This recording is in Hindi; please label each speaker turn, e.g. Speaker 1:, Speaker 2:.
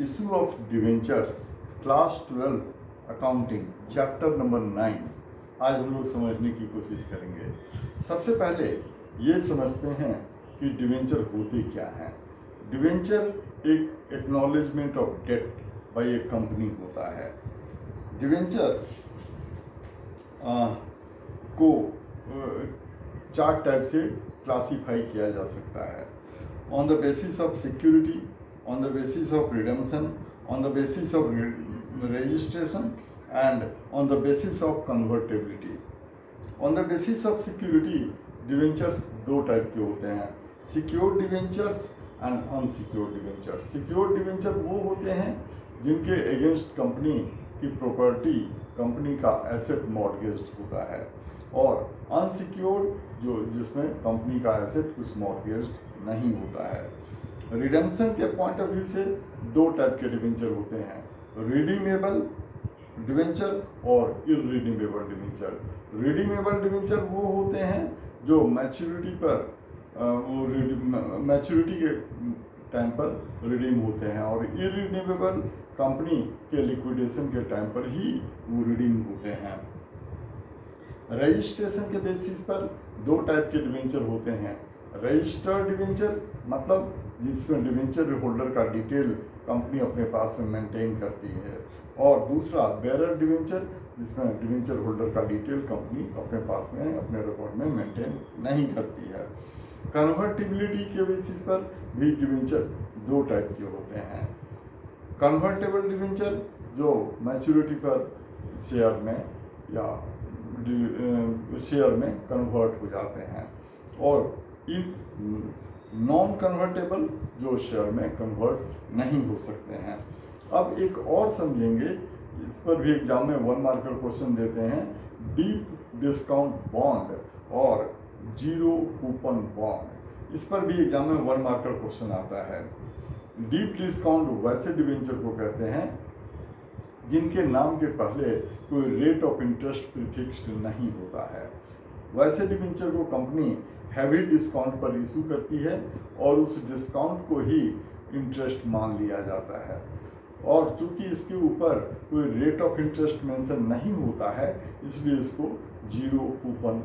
Speaker 1: Issue of debentures, class 12 accounting, chapter number 9 आज हम लोग समझने की कोशिश करेंगे। सबसे पहले ये समझते हैं कि डिवेंचर होते क्या हैं। डिवेंचर एक acknowledgement of debt by a company होता है। डिवेंचर को चार टाइप से क्लासीफाई किया जा सकता है। On the basis of security, on the basis of redemption, on the basis of registration and on the basis of convertibility. On the basis of security, debentures दो टाइप के होते हैं, secured debentures and unsecured debentures. Secured debenture वो होते हैं जिनके अगेंस्ट कंपनी की प्रॉपर्टी, कंपनी का एसेट मॉर्गेज्ड होता है, और अनसिक्योर्ड जिसमें कंपनी का एसेट कुछ मॉर्गेज्ड नहीं होता है। रिडेम्पशन के पॉइंट ऑफ व्यू से दो टाइप के डिवेंचर होते हैं, रिडीमेबल डिवेंचर और इररिडीमेबल डिवेंचर। रिडीमेबल डिवेंचर वो होते हैं जो मैच्योरिटी पर मैच्योरिटी के टाइम पर रिडीम होते हैं, और इररिडीमेबल कंपनी के लिक्विडेशन के टाइम पर ही वो रिडीम होते हैं। रजिस्ट्रेशन के बेसिस पर दो टाइप के डिवेंचर होते हैं। रजिस्टर्ड डिवेंचर मतलब जिसमें डिवेंचर होल्डर का डिटेल कंपनी अपने पास में मेंटेन करती है, और दूसरा बेरर डिवेंचर जिसमें डिवेंचर होल्डर का डिटेल कंपनी अपने पास में अपने रिकॉर्ड में मेंटेन नहीं करती है। कन्वर्टिबिलिटी के बेसिस पर भी डिवेंचर दो टाइप के होते हैं। कन्वर्टेबल डिवेंचर जो मैच्योरिटी पर शेयर में या शेयर में कन्वर्ट हो जाते हैं, और नॉन कन्वर्टेबल जो शेयर में कन्वर्ट नहीं हो सकते हैं। अब एक और समझेंगे, इस पर भी एग्जाम में 1 मार्कर क्वेश्चन देते हैं, डीप डिस्काउंट बॉन्ड और जीरो कूपन बॉन्ड। इस पर भी एग्जाम में 1 मार्कर क्वेश्चन आता है। डीप डिस्काउंट वैसे डिवेंचर को कहते हैं जिनके नाम के पहले कोई रेट ऑफ इंटरेस्ट प्रीफिक्स्ड नहीं होता है। वैसे डिवेंचर को कंपनी हैवी डिस्काउंट पर इशू करती है, और उस डिस्काउंट को ही इंटरेस्ट मान लिया जाता है, और चूंकि इसके ऊपर कोई रेट ऑफ इंटरेस्ट मेंशन नहीं होता है, इसलिए इसको जीरो कूपन